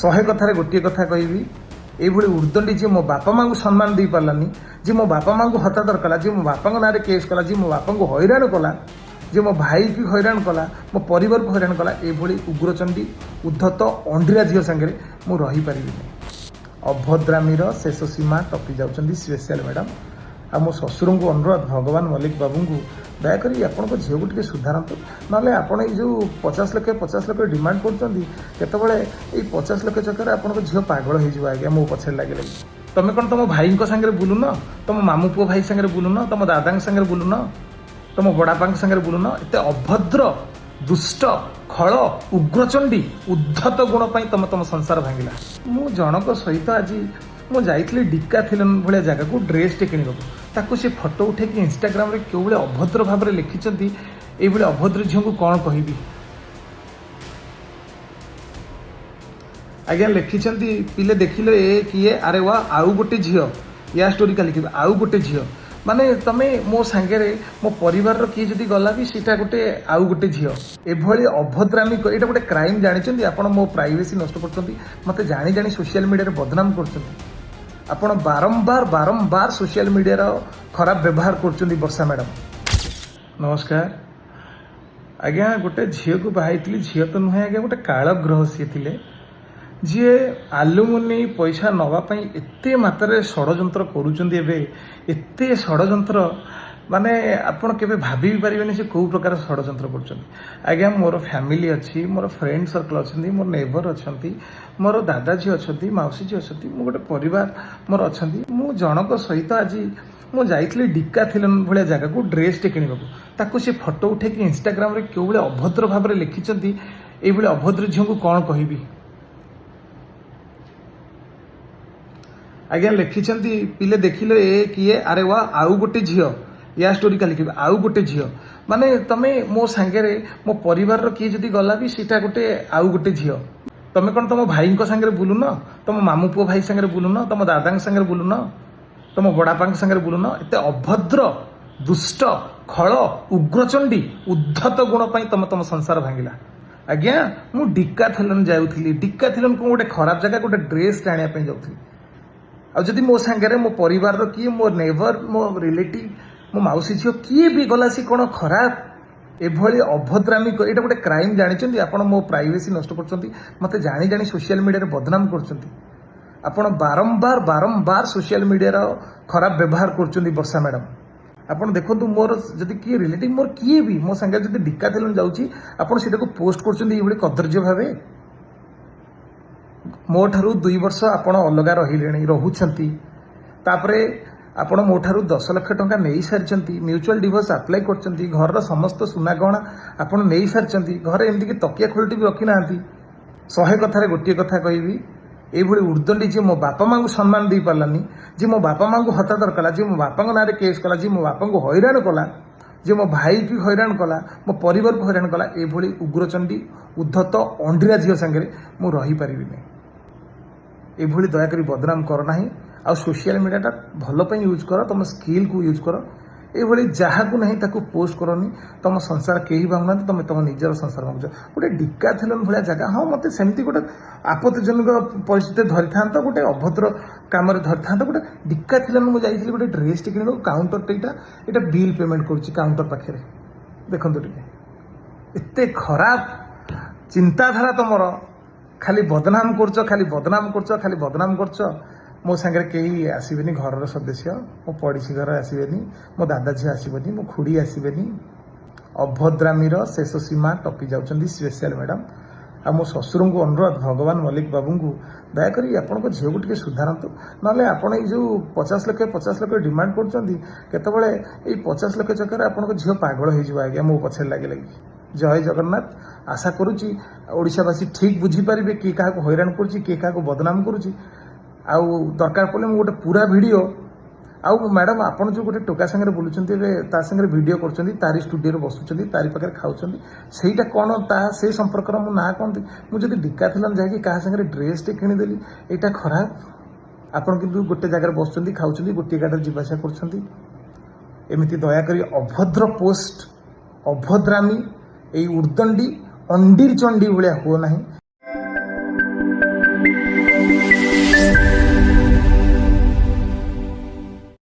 शहे कथार गोटे कथा कहबी এইভাবে উর্দণ্ডী যে মো বাপা মাঙ্কু সম্মান দেই পারলানি যে মো বাপা মাঙ্কু হতাদর কলা যে মো বাপাঙ্ক নাঁরে কেস কলা যে মো বাপাঙ্কু হইরাণ কলা যে মো ভাই কি হইরাণ কলা মো পরিবারକୁ হইরাণ কলা এইভাবে উগ্রচণ্ডী উদ্ধত অଣ୍ଡିରା ଝିଅ ସାଙ୍ଗରେ ମୁଁ ରହିପାରିବିନି। ଅଭଦ୍ରାମୀର ଶେଷ ସୀମା ଟପି ଯାଉଛନ୍ତି ସ୍ପେଶାଲ ମ୍ୟାଡ଼ାମ୍। ଆଉ ମୋ ଶ୍ୱଶୁରଙ୍କୁ ଅନୁରୋଧ ଭଗବାନ ମଲ୍ଲିକ ବାବୁଙ୍କୁ ଦୟାକରି ଆପଣଙ୍କ ଝିଅକୁ ଟିକେ ସୁଧାରନ୍ତୁ, ନହେଲେ ଆପଣ ଏଇ ଯେଉଁ 50 ଲକ୍ଷ ଡିମାଣ୍ଡ କରୁଛନ୍ତି କେତେବେଳେ ଏଇ 50 ଲକ୍ଷ ଚକ୍କରରେ ଆପଣଙ୍କ ଝିଅ ପାଗଳ ହେଇଯିବ ଆଜ୍ଞା। ମୋ ପଛରେ ଲାଗିଲେ ତମେ କ'ଣ ତମ ଭାଇଙ୍କ ସାଙ୍ଗରେ ବୁଲୁନ, ତମ ମାମୁଁ ପୁଅ ଭାଇ ସାଙ୍ଗରେ ବୁଲୁନ, ତମ ଦାଦାଙ୍କ ସାଙ୍ଗରେ ବୁଲୁନ, ତମ ବଡ଼ବାପାଙ୍କ ସାଙ୍ଗରେ ବୁଲୁନ? ଏତେ ଅଭଦ୍ର ଦୁଷ୍ଟ ଖଳ ଉଗ୍ରଚଣ୍ଡୀ ଉଦ୍ଧତ ଗୁଣ ପାଇଁ ତମ ସଂସାର ଭାଙ୍ଗିଲା। ମୁଁ ଜଣଙ୍କ ସହିତ ଆଜି ମୁଁ ଯାଇଥିଲି ଡିକାଥିଲନ ଭଳିଆ ଜାଗାକୁ ଡ୍ରେସ୍ଟେ କିଣିବାକୁ, ତାକୁ ସେ ଫଟୋ ଉଠେଇକି ଇନଷ୍ଟାଗ୍ରାମରେ କେଉଁଭଳି ଅଭଦ୍ର ଭାବରେ ଲେଖିଛନ୍ତି। ଏଇଭଳି ଅଭଦ୍ର ଝିଅଙ୍କୁ କ'ଣ କହିବି ଆଜ୍ଞା। ଲେଖିଛନ୍ତି ପିଲେ ଦେଖିଲେ ଏ କିଏ, ଆରେ ୱା ଆଉ ଗୋଟେ ଝିଅ, ୟା ଷ୍ଟୋରି କାଲି ଲେଖିବେ ଆଉ ଗୋଟେ ଝିଅ। ମାନେ ତମେ ମୋ ସାଙ୍ଗରେ ମୋ ପରିବାରର କିଏ ଯଦି ଗଲା ବି ସେଇଟା ଗୋଟେ ଆଉ ଗୋଟେ ଝିଅ। ଏଭଳି ଅଭଦ୍ରାମୀ ଏଇଟା ଗୋଟେ କ୍ରାଇମ୍ ଜାଣିଛନ୍ତି ଆପଣ? ମୋ ପ୍ରାଇଭେସି ନଷ୍ଟ କରୁଛନ୍ତି, ମୋତେ ଜାଣି ଜାଣି ସୋସିଆଲ ମିଡ଼ିଆରେ ବଦନାମ କରୁଛନ୍ତି। ଆପଣ ବାରମ୍ବାର ସୋସିଆଲ ମିଡ଼ିଆର ଖରାପ ବ୍ୟବହାର କରୁଛନ୍ତି। ବର୍ଷା ମ୍ୟାଡ଼ାମ୍ ନମସ୍କାର ଆଜ୍ଞା। ଗୋଟେ ଝିଅକୁ ବାହାଇଥିଲି, ଝିଅ ତ ନୁହେଁ ଆଜ୍ଞା, ଗୋଟେ କାଳ ଗ୍ରହ ସିଏ ଥିଲେ, ଯିଏ ଆଲୁମିନି ପଇସା ନେବା ପାଇଁ ଏତେ ମାତ୍ରାରେ ଷଡ଼ଯନ୍ତ୍ର କରୁଛନ୍ତି। ଏବେ ଏତେ ଷଡ଼ଯନ୍ତ୍ର ମାନେ ଆପଣ କେବେ ଭାବି ବି ପାରିବେନି ସେ କେଉଁ ପ୍ରକାର ଷଡ଼ଯନ୍ତ୍ର କରୁଛନ୍ତି। ଆଜ୍ଞା ମୋର ଫ୍ୟାମିଲି ଅଛି, ମୋର ଫ୍ରେଣ୍ଡ ସର୍କଲ୍ ଅଛନ୍ତି, ମୋର ନେବର ଅଛନ୍ତି, ମୋର ଦାଦା ଝିଅ ଅଛନ୍ତି, ମାଉସୀ ଝିଅ ଅଛନ୍ତି, ମୁଁ ଗୋଟେ ପରିବାର ମୋର ଅଛନ୍ତି। ମୁଁ ଜଣଙ୍କ ସହିତ ଆଜି ମୁଁ ଯାଇଥିଲି ଡିକାଥିଲନ ଭଳିଆ ଜାଗାକୁ ଡ୍ରେସ୍ଟେ କିଣିବାକୁ, ତାକୁ ସେ ଫଟୋ ଉଠେଇକି ଇନଷ୍ଟାଗ୍ରାମରେ କେଉଁଭଳି ଅଭଦ୍ର ଭାବରେ ଲେଖିଛନ୍ତି। ଏଇଭଳି ଅଭଦ୍ର ଝିଅଙ୍କୁ କ'ଣ କହିବି ଆଜ୍ଞା। ଲେଖିଛନ୍ତି ପିଲେ ଦେଖିଲେ ଏ କିଏ, ଆରେ ୱା ଆଉ ଗୋଟେ ଝିଅ, ୟା ଷ୍ଟୋରି କାଲି ଲେଖିବେ ଆଉ ଗୋଟେ ଝିଅ। ମାନେ ତମେ ମୋ ସାଙ୍ଗରେ ମୋ ପରିବାରର କିଏ ଯଦି ଗଲା ବି ସେଇଟା ଗୋଟେ ଆଉ ଗୋଟେ ଝିଅ। ତମେ କ'ଣ ତମ ଭାଇଙ୍କ ସାଙ୍ଗରେ ବୁଲୁନ, ତମ ମାମୁଁ ପୁଅ ଭାଇ ସାଙ୍ଗରେ ବୁଲୁନ, ତମ ଦାଦାଙ୍କ ସାଙ୍ଗରେ ବୁଲୁନ, ତମ ବଡ଼ବାପାଙ୍କ ସାଙ୍ଗରେ ବୁଲୁନ? ଏତେ ଅଭଦ୍ର ଦୁଷ୍ଟ ଖଳ ଉଗ୍ରଚଣ୍ଡୀ ଉଦ୍ଧତ ଗୁଣ ପାଇଁ ତମ ସଂସାର ଭାଙ୍ଗିଲା। ଆଜ୍ଞା ମୁଁ ଡିକାଥିଲନ ଯାଉଥିଲି, ଡିକାଥିଲନ କ'ଣ ଗୋଟେ ଖରାପ ଜାଗା, ଗୋଟେ ଡ୍ରେସ୍ଟେ ଆଣିବା ପାଇଁ ଯାଉଥିଲି। ଆଉ ଯଦି ମୋ ସାଙ୍ଗରେ ମୋ ପରିବାରର କିଏ, ମୋ ନେବର, ମୋ ରିଲେଟିଭ, ମୋ ମାଉସୀ ଝିଅ କିଏ ବି ଗଲା, ସେ କ'ଣ ଖରାପ? ଏଭଳି ଅଭଦ୍ରାମୀ ଏଇଟା ଗୋଟେ କ୍ରାଇମ୍ ଜାଣିଛନ୍ତି ଆପଣ? ମୋ ପ୍ରାଇଭେସି ନଷ୍ଟ କରୁଛନ୍ତି, ମୋତେ ଜାଣି ଜାଣି ସୋସିଆଲ ମିଡ଼ିଆରେ ବଦନାମ କରୁଛନ୍ତି। ଆପଣ ବାରମ୍ବାର ସୋସିଆଲ ମିଡ଼ିଆର ଖରାପ ବ୍ୟବହାର କରୁଛନ୍ତି। ବର୍ଷା ମ୍ୟାଡ଼ାମ୍ ଆପଣ ଦେଖନ୍ତୁ, ମୋର ଯଦି କିଏ ରିଲେଟିଭ, ମୋର କିଏ ବି ମୋ ସାଙ୍ଗରେ ଯଦି ଡିକାଥିଲନ ଯାଉଛି, ଆପଣ ସେଟାକୁ ପୋଷ୍ଟ କରୁଛନ୍ତି ଏଇଭଳି କଦର୍ଯ୍ୟ ଭାବେ। ମୋ ଠାରୁ 2 ବର୍ଷ ଆପଣ ଅଲଗା ରହୁଛନ୍ତି, ତାପରେ ଆପଣ ମୋ ଠାରୁ 10 ଲକ୍ଷ ଟଙ୍କା ନେଇସାରିଛନ୍ତି, ମ୍ୟୁଚୁଆଲ ଡିଭୋର୍ସ ଆପ୍ଲାଏ କରିଛନ୍ତି, ଘରର ସମସ୍ତ ସୁନା ଗହଣା ଆପଣ ନେଇସାରିଛନ୍ତି, ଘରେ ଏମିତିକି ତକିଆ ଖୋଳଟି ବି ରଖିନାହାନ୍ତି। 100 କଥାରେ ଗୋଟିଏ କଥା କହିବି, এইভাবে উর্দণ্ডী যে মো বাপা মাঙ্কু সম্মান দেই পারলানি, যে মো বাপা মাঙ্কু হতাদর কলা, যে মো বাপাঙ্ক নাঁরে কেস কলা, যে মো বাপাঙ্কু হইরাণ কলা, যে মো ভাই কি হইরাণ কলা, মো পরিবারକୁ হইরাণ কলা, এইভাবে উগ্রচণ্ডী উদ্ধত অଣ୍ଡିରା ଝିଅ ସାଙ୍ଗରେ ମୁଁ ରହିପାରିବିନି। এইভাবে দয়াকରି বদনাম কর ନାହିଁ। ଆଉ ସୋସିଆଲ ମିଡ଼ିଆଟା ଭଲ ପାଇଁ ୟୁଜ୍ କର, ତମ ସ୍କିଲ୍କୁ ୟୁଜ୍ କର। এইভাবে ଯାହାକୁ ନାହିଁ ତାକୁ ପୋଷ୍ଟ କରନି। ତମ ସଂସାର କେହି ଭାଙ୍ଗୁନାହାନ୍ତି, ତମେ ତମ ନିଜର ସଂସାର ଭାଙ୍ଗୁଛ। ଗୋଟେ ଡିକାଥିଲନ ଭଳିଆ ଜାଗା, ହଁ ମୋତେ ସେମିତି ଗୋଟେ ଆପତ୍ତିଜନକ ପରିସ୍ଥିତିରେ ଧରିଥାନ୍ତ, ଗୋଟେ ଅଭଦ୍ର କାମରେ ଧରିଥାନ୍ତ। ଗୋଟେ ଡିକାଥିଲନ ମୁଁ ଯାଇଥିଲି ଗୋଟେ ଡ୍ରେସ୍ଟେ କିଣିବାକୁ, କାଉଣ୍ଟରଟା ଏଇଟା ବିଲ୍ ପେମେଣ୍ଟ କରୁଛି କାଉଣ୍ଟର ପାଖରେ। ଦେଖନ୍ତୁ ଟିକେ ଏତେ ଖରାପ ଚିନ୍ତାଧାରା ତମର, ଖାଲି ବଦନାମ କରୁଛ, ଖାଲି ବଦନାମ କରୁଛ। ମୋ ସାଙ୍ଗରେ କେହି ଆସିବେନି, ଘରର ସଦସ୍ୟ, ମୋ ପଡ଼ିଶୀ ଘର ଆସିବେନି, ମୋ ଦାଦା ଝିଅ ଆସିବେନି, ମୋ ଖୁଡ଼ି ଆସିବେନି। ଅଭଦ୍ରାମୀର ଶେଷ ସୀମା ଟପି ଯାଉଛନ୍ତି ସ୍ପେଶାଲ ମ୍ୟାଡ଼ାମ୍। ଆଉ ମୋ ଶ୍ୱଶୁରଙ୍କୁ ଅନୁରୋଧ ଭଗବାନ ମଲ୍ଲିକ ବାବୁଙ୍କୁ ଦୟାକରି ଆପଣଙ୍କ ଝିଅକୁ ଟିକେ ସୁଧାରନ୍ତୁ, ନହେଲେ ଆପଣ ଏଇ ଯେଉଁ 50 ଲକ୍ଷ ଡିମାଣ୍ଡ କରୁଛନ୍ତି କେତେବେଳେ ଏଇ 50 ଲକ୍ଷ ଚକ୍କରରେ ଆପଣଙ୍କ ଝିଅ ପାଗଳ ହେଇଯିବ ଆଜ୍ଞା। ମୋ ପଛରେ ଲାଗି ଜୟ ଜଗନ୍ନାଥ। ଆଶା କରୁଛି ଓଡ଼ିଶାବାସୀ ଠିକ୍ ବୁଝିପାରିବେ କିଏ କାହାକୁ ହଇରାଣ କରୁଛି, କିଏ କାହାକୁ ବଦନାମ କରୁଛି। ଆଉ ଦରକାର ପଡ଼ିଲେ ମୁଁ ଗୋଟେ ପୁରା ଭିଡ଼ିଓ, ଆଉ ମ୍ୟାଡ଼ାମ୍ ଆପଣ ଯେଉଁ ଗୋଟେ ଟୋକା ସାଙ୍ଗରେ ବୁଲୁଛନ୍ତି, ଏବେ ତା ସାଙ୍ଗରେ ଭିଡ଼ିଓ କରୁଛନ୍ତି, ତାରି ଷ୍ଟୁଡ଼ିଓରେ ବସୁଛନ୍ତି, ତାରି ପାଖରେ ଖାଉଛନ୍ତି, ସେଇଟା କ'ଣ ସେ ସମ୍ପର୍କର ମୁଁ ନାଁ କ'ଣ? ମୁଁ ଯଦି ଡିକାଥିଲନ ଯାଇକି କାହା ସାଙ୍ଗରେ ଡ୍ରେସ୍ଟେ କିଣିଦେଲି, ଏଇଟା ଖରାପ? ଆପଣ କିନ୍ତୁ ଗୋଟେ ଜାଗାରେ ବସୁଛନ୍ତି, ଖାଉଛନ୍ତି, ଗୋଟିଏ ଗାଡ଼ିରେ ଯିବା ଆସିବା କରୁଛନ୍ତି। ଏମିତି ଦୟାକରି ଅଭଦ୍ର ପୋଷ୍ଟ, ଅଭଦ୍ରାମୀ, ଏଇ ଉର୍ଦଣ୍ଡୀ ଅଣ୍ଡିର ଚଣ୍ଡୀ ଭଳିଆ ହୁଅ ନାହିଁ।